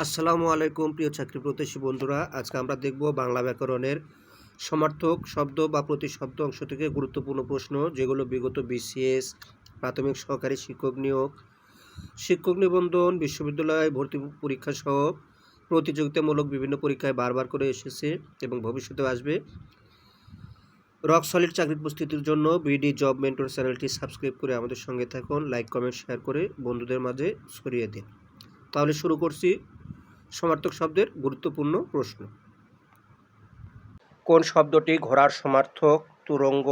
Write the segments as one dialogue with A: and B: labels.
A: আসসালামু আলাইকুম প্রিয় চাকরি প্রত্যাশী বন্ধুরা। আজকে আমরা দেখব বাংলা ব্যাকরণের সমার্থক শব্দ বা প্রতিশব্দ অংশ থেকে গুরুত্বপূর্ণ প্রশ্ন, যেগুলো বিগত বিসিএস, প্রাথমিক সহকারী শিক্ষক নিয়োগ, শিক্ষক নিবন্ধন, বিশ্ববিদ্যালয় ভর্তি পরীক্ষা সহ প্রতিযোগিতামূলক বিভিন্ন পরীক্ষায় বারবার করে এসেছে এবং ভবিষ্যতেও আসবে। রক সলিড চাকরির প্রস্তুতির জন্য বিডি জব মেন্টর চ্যানেলটি সাবস্ক্রাইব করে আমাদের সঙ্গে থাকুন, লাইক কমেন্ট শেয়ার করে বন্ধুদের মাঝে ছড়িয়ে দিন। তাহলে শুরু করছি সমার্থক শব্দের গুরুত্বপূর্ণ প্রশ্ন। কোন শব্দটি ঘোড়ার সমার্থক? তুরঙ্গ।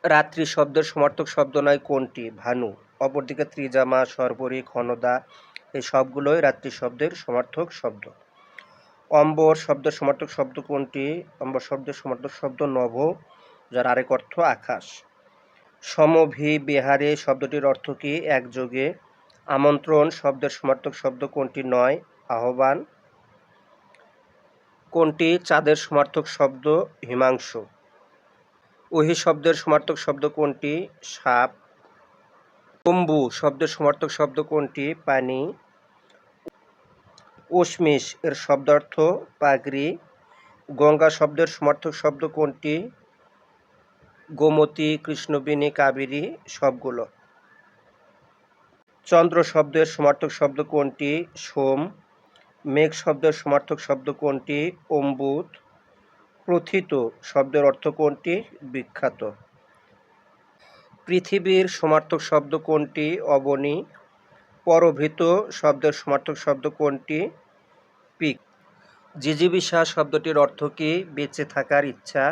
A: রাত্রি শব্দের সমার্থক শব্দ নয় কোনটি? ভানু। অপরদিকে ত্রিজামা, সর্বরী, ক্ষণদা এই সবগুলোই রাত্রি শব্দের সমার্থক শব্দ। অম্বর শব্দের সমার্থক শব্দ কোনটি? অম্বর শব্দের সমার্থক শব্দ নভ, যার আরেক অর্থ আকাশ। সমভি বিহারে শব্দটির অর্থ কি? একযোগে। আমন্ত্রণ শব্দের সমার্থক শব্দ কোনটি নয়? আহ্বান। কোনটি চাঁদের সমার্থক শব্দ? হিমাংশু। ওহি শব্দের সমার্থক শব্দ কোনটি? সাপ। তম্বু শব্দের সমার্থক শব্দ কোনটি? পানি। উষ্মিশ এর শব্দার্থ পাগড়ি। গঙ্গা শব্দের সমার্থক শব্দ কোনটি? গোমতী, কৃষ্ণবেণী, কাবেরী সবগুলো। চন্দ্র শব্দের সমার্থক শব্দ কোনটি? সোম। মেঘ শব্দের সমার্থক শব্দ কোনটি? অম্বুত। প্রথিত শব্দের অর্থ কোনটি? বিখ্যাত। পৃথিবীর সমার্থক শব্দ কোনটি? অবনী। পরভৃত শব্দের সমার্থক শব্দ কোনটি? পিক। জিজিবিষা শব্দটির অর্থ কি? বেঁচে থাকার ইচ্ছা।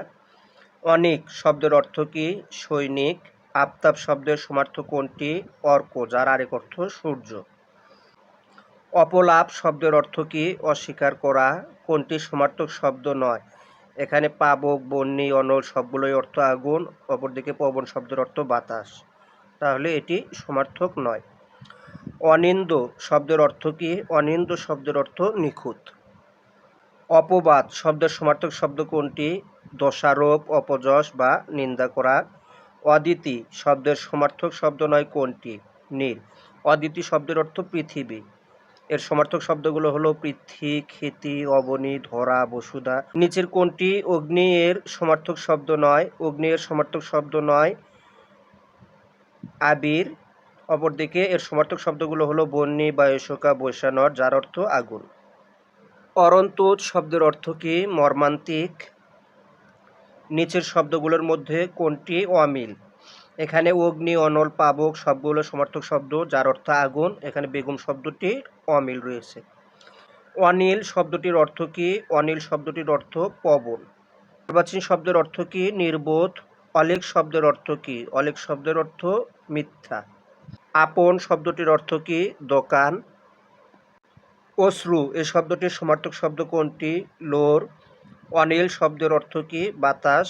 A: অনিক শব্দের অর্থ কি? সৈনিক। আফতাব শব্দের সমার্থক কোনটি? অর্ক, যার আরেক অর্থ সূর্য। অপলাপ শব্দের অর্থ কি? অস্বীকার করা। কোনটি সমার্থক শব্দ নয়? এখানে পাবক, বন্যী, অনল সবগুলোই অর্থ আগুন। অপরদিকে পবন শব্দের অর্থ বাতাস, তাহলে এটি সমার্থক নয়। অনিন্দ শব্দের অর্থ কি? অনিন্দ শব্দের অর্থ নিখুঁত। অপবাদ শব্দের সমার্থক শব্দ কোনটি? দোষারোপ, অপযশ বা নিন্দা করা। অদিতি শব্দের সমার্থক শব্দ নয় কোনটি? নীল। অদিতি শব্দের অর্থ পৃথিবী। এর সমার্থক শব্দগুলো হলো পৃথ্বী, ক্ষিতি, অবনী, ধরা, বসুধা। নিচের কোনটি অগ্নি এর সমার্থক শব্দ নয়? অগ্নি এর সমার্থক শব্দ নয় আবির। অপরদিকে এর সমার্থক শব্দগুলো হলো বন্যী, বায়ুশোকা, বৈশানর, যার অর্থ আগুন। অরন্তুত শব্দের অর্থ কি? মর্মান্তিক। নিচের শব্দগুলোর মধ্যে কোনটি অমিল? এখানে অগ্নি, অনল, পাবক সবগুলো সমার্থক শব্দ, যার অর্থ আগুন। এখানে বেগুন শব্দটির অমিল রয়েছে। অনিল শব্দটির অর্থ কি? অনিল শব্দটির অর্থ পবন। অর্বাচীন শব্দের অর্থ কি? নির্বোধ। অলেখ শব্দের অর্থ কি? অলেখ শব্দের অর্থ মিথ্যা। আপন শব্দটির অর্থ কি? দোকান। অশ্রু এই শব্দটির সমার্থক শব্দ কোনটি? লোর। অনিল শব্দের অর্থ কি? বাতাস।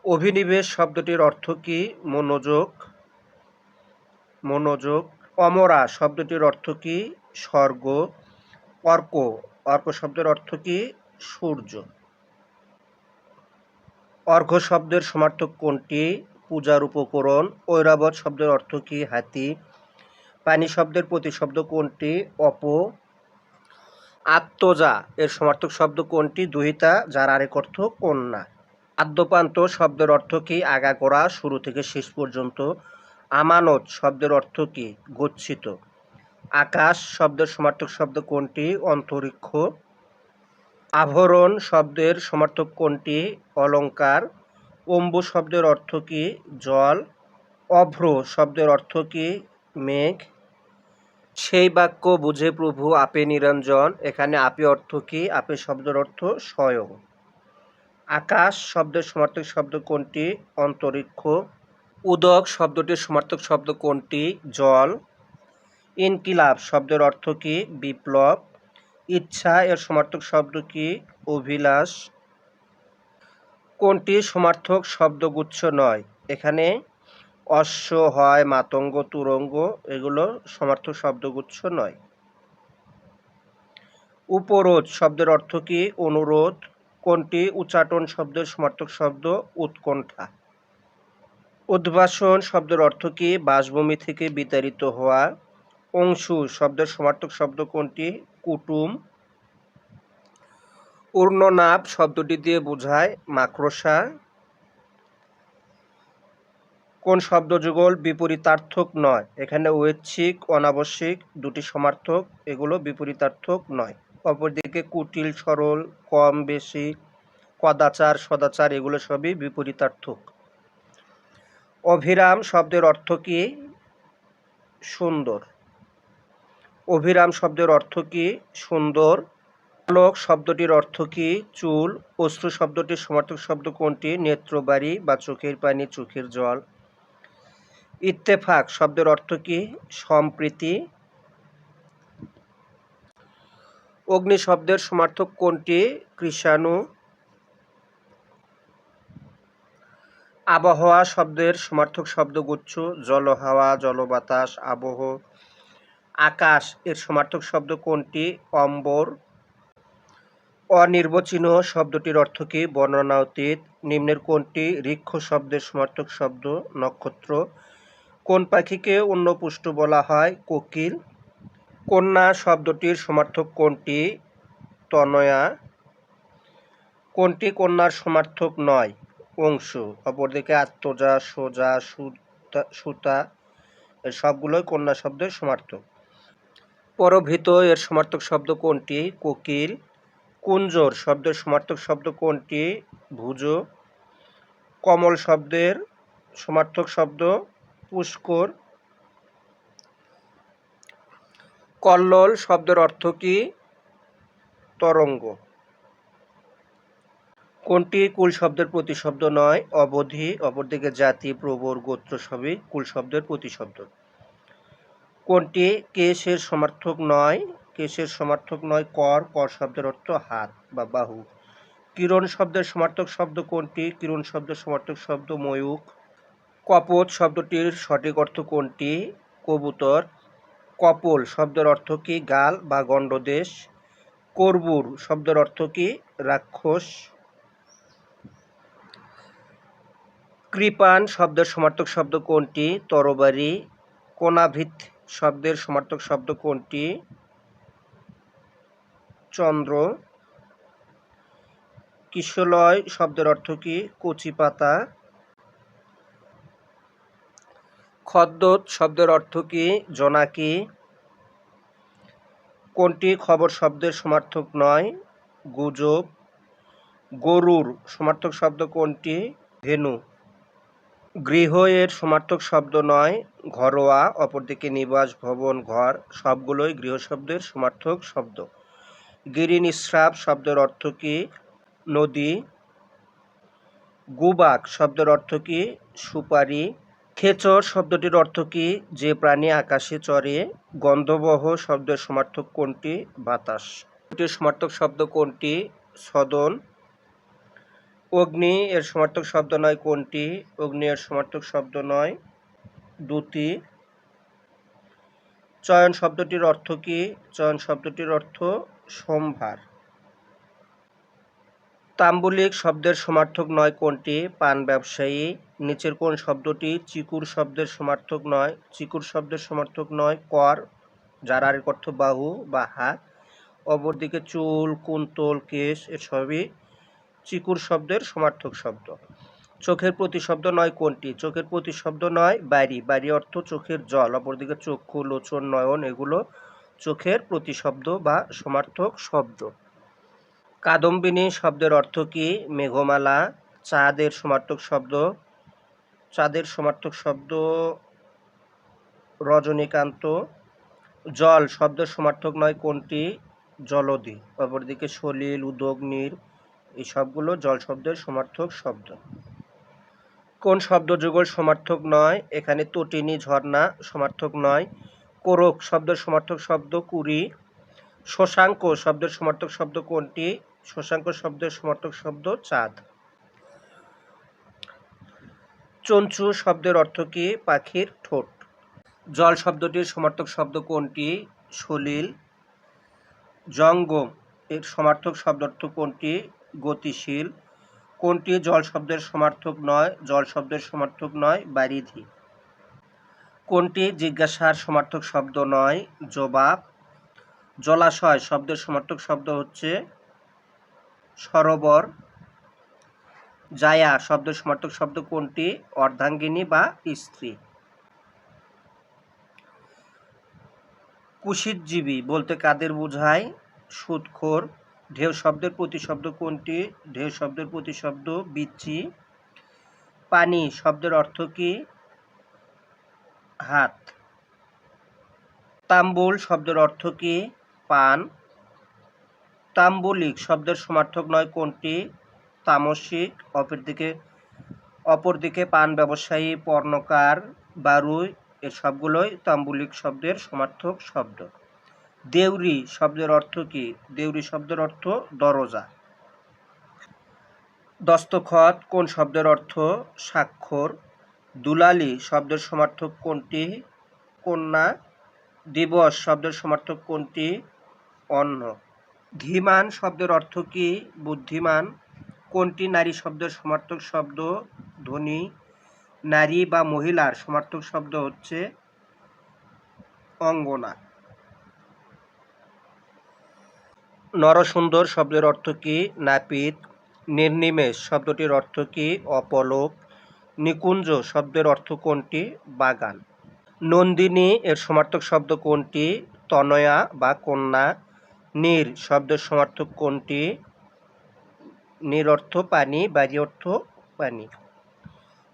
A: অভিনিবেশ শব্দটির অর্থ কি? মনোযোগ। মনোযোগ। অমরা শব্দটির অর্থ কি? স্বর্গ। অর্ক, অর্ক শব্দের অর্থ কি? সূর্য। অর্ঘ্য শব্দের সমার্থক কোনটি? পূজার উপকরণ। ঐরাবত শব্দের অর্থ কি? হাতি। পানি শব্দের প্রতিশব্দ কোনটি? অপ। আত্মজা এর সমার্থক শব্দ কোনটি? দুহিতা, যার আরেক অর্থ কন্যা। আদ্যপান্ত শব্দের অর্থ কি? আগাগোড়া, শুরু থেকে শেষ পর্যন্ত। আমানত শব্দের অর্থ কি? গচ্ছিত। আকাশ শব্দের সমার্থক শব্দ কোনটি? অন্তরিক্ষ। আভরণ শব্দের সমার্থক কোনটি? অলংকার। অম্বু শব্দের অর্থ কি? জল। অভ্র শব্দের অর্থ কি? মেঘ। সেই বাক্য বুঝে প্রভু আপে নিরঞ্জন, এখানে আপে অর্থ কি? আপে শব্দের অর্থ স্বয়ং। আকাশ শব্দের সমার্থক শব্দ কোনটি? অন্তরিক্ষ। উদক শব্দটির সমার্থক শব্দ কোনটি? জল। ইনকিলাব শব্দের অর্থ কি? বিপ্লব। ইচ্ছা এর সমার্থক শব্দ কি? অভিলাষ। কোনটি সমার্থক শব্দগুচ্ছ নয়? এখানে অশ্ব, হয়, মাতঙ্গ, তুরঙ্গ এগুলো সমার্থক শব্দগুচ্ছ নয়। উপরোধ শব্দের অর্থ কি? অনুরোধ। কোনটি উচ্চাটন শব্দের সমার্থক শব্দ? উৎকণ্ঠা। উদ্ভাসন শব্দের অর্থ কি? বাসভূমি থেকে বিতাড়িত হওয়া। অংশু শব্দের সমার্থক শব্দ কোনটি? কুটুম। ঊর্ণনাভ শব্দটি দিয়ে বোঝায় মাকড়সা। কোন শব্দযুগল বিপরীতার্থক নয়? এখানে ঐচ্ছিক, অনাবশ্যিক দুটি সমার্থক, এগুলো বিপরীতার্থক নয়। অপরদিকে কুটিল, সরল, কম বেশি, কদাচার, সদাচার এগুলো সবই বিপরীতার্থক। অভিরাম শব্দের অর্থ কি? সুন্দর। অভিরাম শব্দের অর্থ কি? সুন্দর। আলোক শব্দটির অর্থ কি? চুল। অশ্রু শব্দটির সমার্থক শব্দ কোনটি? নেত্রবাড়ি বা চোখের পানি, চোখের জল। ইত্তেফাক শব্দের অর্থ কি? সম্প্রীতি। অগ্নি শব্দের সমার্থক কোনটি? কৃষাণু। আবহাওয়া শব্দের সমার্থক শব্দগুচ্ছ জল, হাওয়া, জলবাতাস, আবহ। আকাশ এর সমার্থক শব্দ কোনটি? অম্বর। অনির্বচনীয় শব্দটির অর্থ কি? বর্ণনা অতীত। নিম্নের কোনটি ঋক্ষ শব্দের সমার্থক শব্দ? নক্ষত্র। কোন পাখিকে অন্নপুষ্ট বলা হয়? কোকিল। কন্যা শব্দটির সমার্থক কোনটি? তনয়া। কোনটি কন্যার সমার্থক নয়? অংশু। অপরদিকে আত্মজা, সোজা, সুতা এর সবগুলোই কন্যা শব্দের সমার্থক। পরভৃত এর সমার্থক শব্দ কোনটি? কোকিল। কুঞ্জর শব্দের সমার্থক শব্দ কোনটি? ভুজ। কমল শব্দের সমার্থক শব্দ? পুষ্কর। কল্লোল শব্দের অর্থ কি? তরঙ্গ। কোনটি কুল শব্দের প্রতিশব্দ নয়? অবধি। অপরদিকে জাতি, প্রবর, গোত্র সবই কুল শব্দের প্রতিশব্দ। কোনটি কেশের সমার্থক নয়? কেশের সমার্থক নয় কর। কর শব্দের অর্থ হাত বা বাহু। কিরণ শব্দের সমার্থক শব্দ কোনটি? কিরণ শব্দের সমার্থক শব্দ ময়ূখ। কপোত শব্দটির সঠিক অর্থ কোনটি? কবুতর। কপোল শব্দের অর্থ কি? গাল বা গণ্ডদেশ। কর্বুর শব্দের অর্থ কি? রাক্ষস। কৃপাণ শব্দের সমার্থক শব্দ কোনটি? তরবারি। কোনাভিত শব্দের সমার্থক শব্দ কোনটি? চন্দ্র। কিশলয় শব্দের অর্থ কি? কচি পাতা। খদ্যোত শব্দের অর্থ কি? জোনাকি। কোনটি খবর শব্দের সমার্থক নয়? গুজব। গরুর সমার্থক শব্দ কোনটি? ধেনু। গৃহ এর সমার্থক শব্দ নয় ঘরোয়া। অপরদিকে নিবাস, ভবন, ঘর সবগুলোই গৃহ শব্দের সমার্থক শব্দ। গিরিনিস্রাব শব্দের অর্থ কি? নদী। গুবাক শব্দের অর্থ কি? সুপারি। খেচর শব্দটির অর্থ কি? যে প্রাণী আকাশে চড়ে। গন্ধবহ শব্দের সমার্থক কোনটি? বাতাস। এটির সমার্থক শব্দ কোনটি? সদন। অগ্নি এর সমার্থক শব্দ নয় কোনটি? অগ্নি এর সমার্থক শব্দ নয় দ্যুতি। চয়ন শব্দটির অর্থ কি? চয়ন শব্দটির অর্থ সম্ভার। তাম্বুলিক শব্দের সমার্থক নয় কোনটি? পান ব্যবসায়ী। নিচের কোন শব্দটি চিকুর শব্দের সমার্থক নয়? চিকুর শব্দের সমার্থক নয় কর, যার আরেক অর্থ বাহু বা হাত। অপরদিকে চুল, কুন্তল, কেশ এর সবই চিকুর শব্দের সমার্থক শব্দ। চোখের প্রতিশব্দ নয় কোনটি? চোখের প্রতিশব্দ নয় বাড়ি। বাড়ি অর্থ চোখের জল। অপরদিকে চক্ষু, লোচন, নয়ন এগুলো চোখের প্রতিশব্দ বা সমার্থক শব্দ। কাদম্বিনী শব্দের অর্থ কি? মেঘমালা। চাঁদের সমার্থক শব্দ? চাঁদের সমার্থক শব্দ রজনীকান্ত। জল শব্দের সমার্থক নয় কোনটি? জলধি। অপরদিকে সলিল, উদগ্নির এই সবগুলো জল শব্দের সমার্থক শব্দ। কোন শব্দযুগল সমার্থক নয়? এখানে তটিনী, ঝর্ণা সমার্থক নয়। কোরক শব্দের সমার্থক শব্দ কুড়ি। শশাঙ্ক শব্দের সমার্থক শব্দ কোনটি? শশাঙ্ক শব্দের সমার্থক শব্দ চাঁদ। চঞ্চু শব্দের অর্থ কি? পাখির ঠোঁট। জল শব্দটির সমার্থক শব্দ কোনটি? সলিল। জঙ্গম এর সমার্থক শব্দার্থ কোনটি? গতিশীল। কোনটি জল শব্দের সমার্থক নয়? জল শব্দের সমার্থক নয় বারিধি। কোনটি জিজ্ঞাসার সমার্থক শব্দ নয়? জবাব। জলাশয় শব্দের সমার্থক শব্দ হচ্ছে সরোবর। জায়া শব্দের সমার্থক শব্দ কোনটি? অর্ধাঙ্গিনী বা স্ত্রী। কুৎসিতজীবী বলতে কাদের বোঝায়? সুদখোর। ঢেউ শব্দের প্রতিশব্দ কোনটি? ঢেউ শব্দের প্রতিশব্দ বিচ্ছি। পানি শব্দের অর্থ কি? হাত। তাম্বুল শব্দের অর্থ কি? পান। তাম্বুলিক শব্দের সমার্থক নয় কোনটি? তামসিক। অপরদিকে পান ব্যবসায়ী, পর্ণকার, বারুই এর সবগুলোই তাম্বুলিক শব্দের সমার্থক শব্দ। দেউরি শব্দের অর্থ কি? দেউরি শব্দের অর্থ দরজা। দস্তখত কোন শব্দের অর্থ? স্বাক্ষর। দুলালি শব্দের সমার্থক কোনটি? কন্যা। দিবস শব্দের সমার্থক কোনটি? অন্ন। ধীমান শব্দের অর্থ কি? বুদ্ধিমান। কোনটি নারী শব্দের সমার্থক শব্দ? ধনী। নারী বা মহিলার সমার্থক শব্দ হচ্ছে অঙ্গনা। নরসুন্দর শব্দের অর্থ কি? নাপিত। নির্নিমেষ শব্দটির অর্থ কি? অপলক। নিকুঞ্জ শব্দের অর্থ কোনটি? বাগান। নন্দিনী এর সমার্থক শব্দ কোনটি? তনয়া বা কন্যা। নীর শব্দের সমার্থক কোনটি? নীর অর্থ পানি, বাড়ি অর্থ পানি।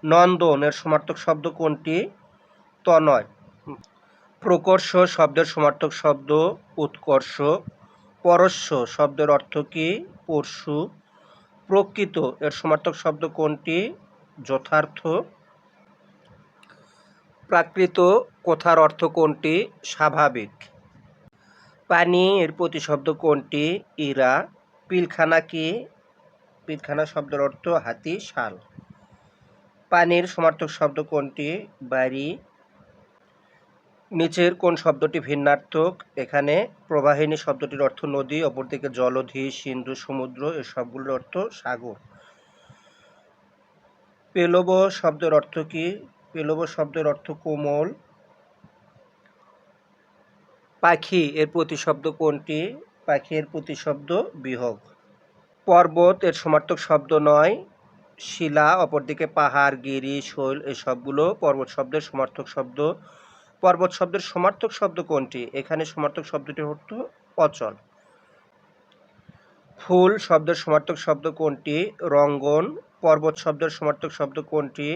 A: নন্দন এর সমার্থক শব্দ কোনটি? তনয়। প্রকর্ষ শব্দের সমার্থক শব্দ উৎকর্ষ। পরশ্ব শব্দের অর্থ কি? পরশু। প্রকৃত এর সমার্থক শব্দ কোনটি? যথার্থ। প্রাকৃত কথার অর্থ কোনটি? স্বাভাবিক। পানি এর প্রতিশব্দ কোনটি? ইরা। পিলখানা কি? পিলখানা শব্দের অর্থ হাতি, শাল। পানির সমার্থক শব্দ কোনটি? বাড়ি। নিচের কোন শব্দটি ভিন্নার্থক? এখানে প্রবাহিনী শব্দটির অর্থ নদী, অপরদিকে জলধি, সিন্ধু, সমুদ্র এর সবগুলোর অর্থ সাগর। পেলব শব্দের অর্থ কি? পেলব শব্দের অর্থ কোমল। পাখি এর প্রতিশব্দ কোনটি? পাখি এর প্রতিশব্দ বিহগ। পর্বত এর সমার্থক শব্দ নয় শিলা, অপরদিকে পাহাড়, গিরি, শৈল এই সবগুলো পর্বত শব্দের সমার্থক শব্দ। পর্বত শব্দের সমার্থক শব্দ কোনটি? এখানে সমার্থক শব্দটি অর্থ অচল। ফুল শব্দের সমার্থক শব্দ কোনটি? রঙ্গন। পর্বত শব্দের সমার্থক শব্দ কোনটি?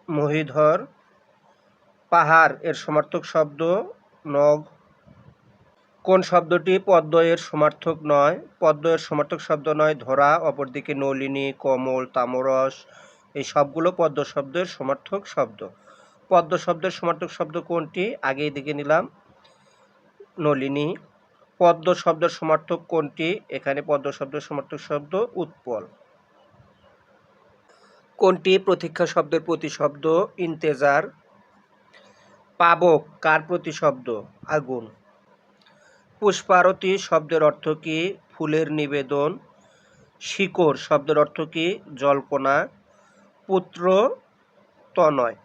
A: মহীধর। পাহাড় এর সমার্থক শব্দ নগ। কোন শব্দটি পদ্ম এর সমার্থক নয়? পদ্ম এর সমার্থক শব্দ নয় ধরা, অপরদিকে নলিনী, কমল, তামরস এই সবগুলো পদ্ম শব্দের সমার্থক শব্দ। পদ্ম শব্দের সমার্থক শব্দ কোনটি? আগেই দেখে নিলাম নলিনী। পদ্ম শব্দের সমার্থক কোনটি? এখানে পদ্ম শব্দের সমার্থক শব্দ উৎপল। কোনটি প্রতীক্ষা শব্দের প্রতিশব্দ? ইন্তেজার। পাবক কার প্রতিশব্দ? আগুন। পুষ্পারতি শব্দের অর্থ কি? ফুলের নিবেদন। শিকড় শব্দের অর্থ কি? জল্পনা। পুত্র তনয়।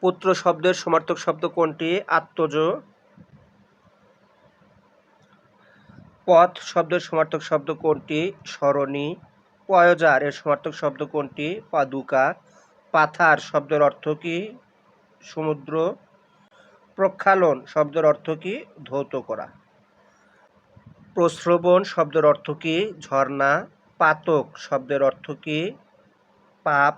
A: পুত্র শব্দের সমার্থক শব্দ কোনটি? আত্মজ। পথ শব্দের সমার্থক শব্দ কোনটি? সরণি। পয়জার এর সমার্থক শব্দ কোনটি? পাদুকা। পাথার শব্দের অর্থ কি? সমুদ্র। প্রক্ষালন শব্দের অর্থ কি? ধৌত করা। প্রস্রবণ শব্দের অর্থ কি? ঝর্ণা। পাতক শব্দের অর্থ কি? পাপ।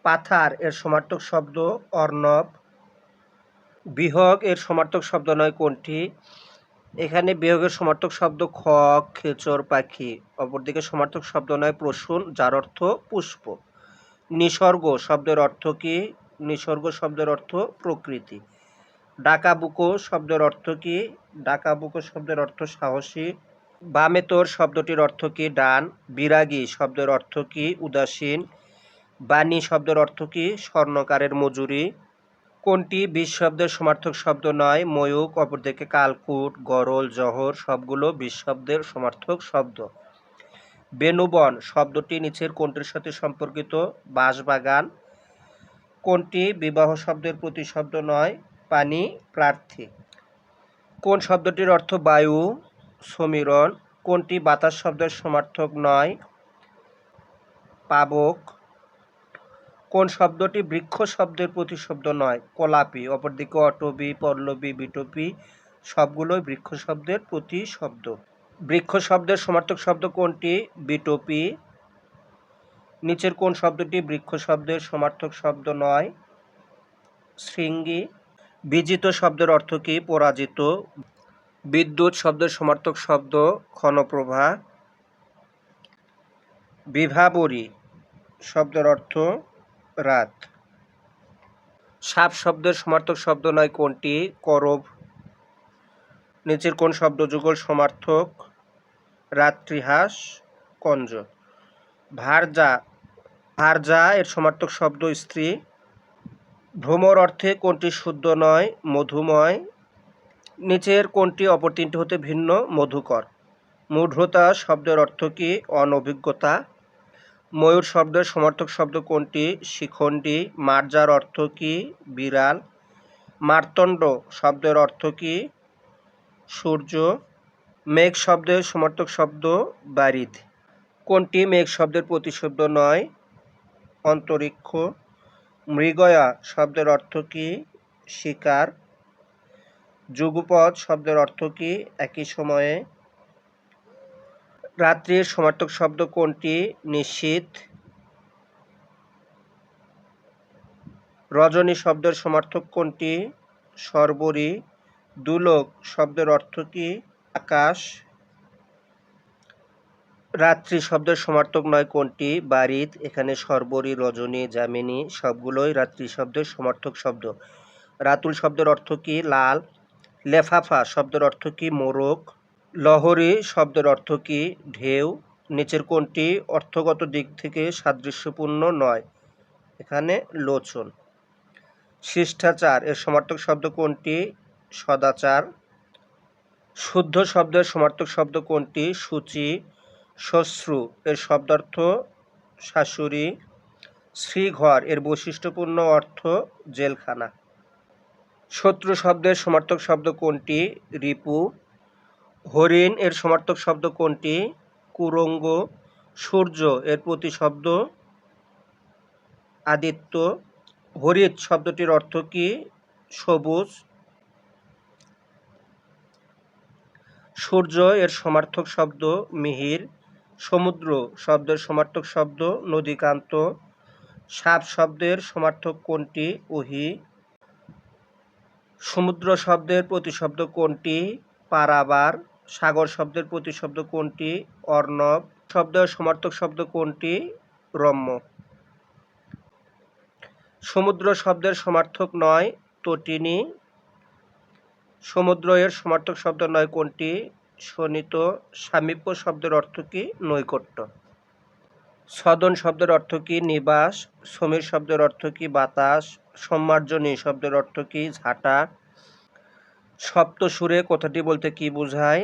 A: পাথার এর সমার্থক শব্দ অর্ণব। বিহগ এর সমার্থক শব্দ নয় কোনটি? এখানে বিহগের সমার্থক শব্দ খক, খেচর, পাখি। অপরদিকে সমার্থক শব্দ নয় প্রসূন যার অর্থ পুষ্প। নিসর্গ শব্দের অর্থ কি? নিসর্গ শব্দের অর্থ প্রকৃতি। ডাকাবুকো শব্দের অর্থ কি? ডাকাবুকো শব্দের অর্থ সাহসী। বামেতর শব্দটির অর্থ কি? ডান। বিরাগী শব্দের অর্থ কি? উদাসীন। বাণী শব্দের অর্থ কি? স্বর্ণকারের মজুরি। কোনটি বিষ শব্দের সমার্থক শব্দ নয়? ময়ূক, অপরদিকে কালকুট, গরল, জহর সবগুলো বিষ শব্দের সমার্থক শব্দ। বেণুবন শব্দটি নিচের কোনটির সাথে সম্পর্কিত? বাঁশবাগান। কোনটি বিবাহ শব্দের প্রতিশব্দ নয়? পানি প্রার্থী। কোন শব্দটির অর্থ বায়ু সমীরণ? কোনটি বাতাস শব্দের সমার্থক নয়? পাবক। কোন শব্দটি বৃক্ষ শব্দের প্রতিশব্দ নয়? কলাপী। অপরদিকে অটবী, পল্লবী, বিটপী সবগুলোই বৃক্ষ শব্দের প্রতিশব্দ। বৃক্ষ শব্দের সমার্থক শব্দ কোনটি? বিটপী। নিচের কোন শব্দটি বৃক্ষ শব্দের সমার্থক শব্দ নয়? শৃঙ্গী। বিজিত শব্দের অর্থ কি? পরাজিত। বিদ্যুৎ শব্দের সমার্থক শব্দ ক্ষণপ্রভা। বিভাবরী শব্দের অর্থ রাত। সাপ শব্দের সমার্থক শব্দ নয় কোনটি? করভ। নিচের কোন শব্দযুগল সমার্থক? রাত্রিহাস, কঞ্জ। ভার্যা। ভার্যা এর সমার্থক শব্দ স্ত্রী। ভ্রমর অর্থে কোনটি শুদ্ধ নয়? মধুময়। নিচের কোনটি অপর তিনটি হতে ভিন্ন? মধুকর। মূঢ়তা শব্দের অর্থ কি? অনভিজ্ঞতা। ময়ূর শব্দের সমার্থক শব্দ কোনটি? শিখণ্ডী। মার্জার অর্থ কি? বিড়াল। মার্তণ্ড শব্দের অর্থ কি? সূর্য। মেঘ শব্দের সমার্থক শব্দ বারিধ। কোনটি মেঘ শব্দের প্রতিশব্দ নয়? অন্তরিক্ষ। মৃগয়া শব্দের অর্থ কি? শিকার। যুগপৎ শব্দের অর্থ কি? একই সময়ে। রাত্রির সমার্থক শব্দ কোনটি? নিশীথ। রজনী শব্দের সমার্থক কোনটি? শর্বরী। দুলোক শব্দের অর্থ কি? আকাশ। রাত্রি শব্দের সমার্থক নয় কোনটি? বারিধ। এখানে শর্বরী, রজনী, যামিনী সবগুলোই রাত্রি শব্দের সমার্থক শব্দ। রাতুল শব্দের অর্থ কি? লাল। লেফাফা শব্দের অর্থ কি? মোরগ। লহরী শব্দের অর্থ কি? ঢেউ। নিচের কোনটি অর্থগত দিক থেকে সাদৃশ্যপূর্ণ নয়? এখানে লোচন। শিষ্টাচার এর সমার্থক শব্দ কোনটি? সদাচার। শুদ্ধ শব্দের সমার্থক শব্দ কোনটি? শুচি। শ্বশ্রু এর শব্দার্থ শাশুড়ি। শ্রীঘর এর বৈশিষ্ট্যপূর্ণ অর্থ জেলখানা। শত্রু শব্দের সমার্থক শব্দ কোনটি? রিপু। হরিণ এর সমার্থক শব্দ কোনটি? কুরঙ্গ। সূর্য এর প্রতিশব্দ আদিত্য। হরিৎ শব্দটির অর্থ কি? সবুজ। সূর্য এর সমার্থক শব্দ মিহির। সমুদ্র শব্দের সমার্থক শব্দ নদীকান্ত। সাপ শব্দের সমার্থক কোনটি? ওহি। সমুদ্র শব্দের প্রতিশব্দ কোনটি? পারাবার। সাগর শব্দের প্রতিশব্দ কোনটি? অর্ণব। শব্দের সমার্থক শব্দ কোনটি? রম্য। সমুদ্র শব্দের সমার্থক নয় তটিনী। সমুদ্র এর সমার্থক শব্দ নয় কোনটি? শোণিত। সামীপ্য শব্দের অর্থ কি? নৈকট্য। সদন শব্দের অর্থ কি? নিবাস। সমীর শব্দের অর্থ কি? বাতাস। সম্মার্জনী শব্দের অর্থ কি? ঝাঁটা। সপ্তসুরে কথাটি বলতে কি বোঝায়?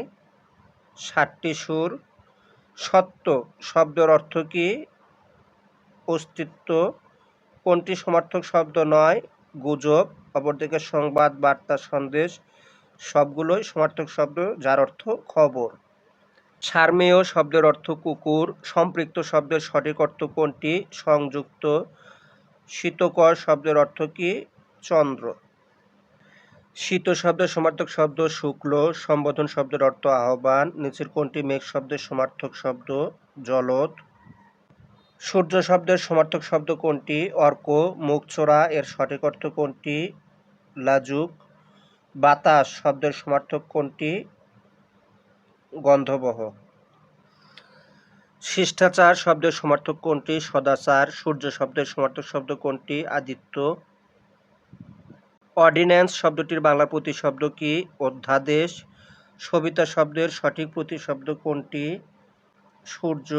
A: 7টি সুর। সত্য শব্দের অর্থ কি? অস্তিত্ব। কোনটি সমার্থক শব্দ নয়? গুজব। অপরদিকে সংবাদ, বার্তা, সন্দেশ সবগুলোই সমার্থক শব্দ যার অর্থ খবর। সারমেয় শব্দের অর্থ কুকুর। সম্পৃক্ত শব্দের সঠিক অর্থ কোনটি? সংযুক্ত। শীতকর শব্দের অর্থ কি? চন্দ্র। শীত শব্দের সমার্থক শব্দ শুক্ল। সম্বোধন শব্দের অর্থ আহ্বান। নিচের কোনটি মেঘ শব্দের সমার্থক শব্দ? জলদ। সূর্য শব্দের সমার্থক শব্দ কোনটি? অর্ক। মুখচোরা এর সঠিক অর্থ কোনটি? লাজুক। বাতাস শব্দের সমার্থক কোনটি? গন্ধবহ। শিষ্টাচার শব্দের সমার্থক কোনটি? সদাচার। সূর্য শব্দের সমার্থক শব্দ কোনটি? আদিত্য। অর্ডিন্যান্স শব্দটির বাংলা প্রতিশব্দ কি? অধ্যাদেশ। সবিতা শব্দের সঠিক প্রতিশব্দ কোনটি? সূর্য।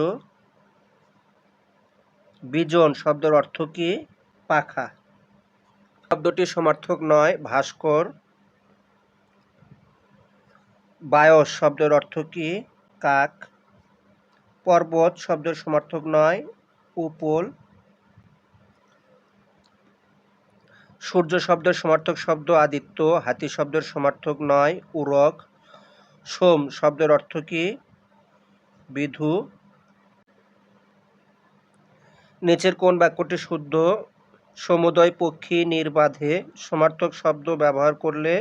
A: বিজন শব্দের অর্থ কি? পাখা। শব্দটি সমার্থক নয় ভাস্কর। বায়স শব্দের অর্থ কি? কাক। পর্বত শব্দের সমার্থক নয় উপল। সূর্য শব্দের সমার্থক শব্দ আদিত্য। হাতি শব্দের সমার্থক নয়, উরগ। সোম শব্দের অর্থ কি? বিধু। নিচের কোন বাক্যটি শুদ্ধ? সমুদয় পক্ষী নির্বাধে সমার্থক শব্দ ব্যবহার করলে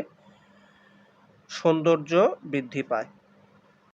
A: সৌন্দর্য বৃদ্ধি পায়।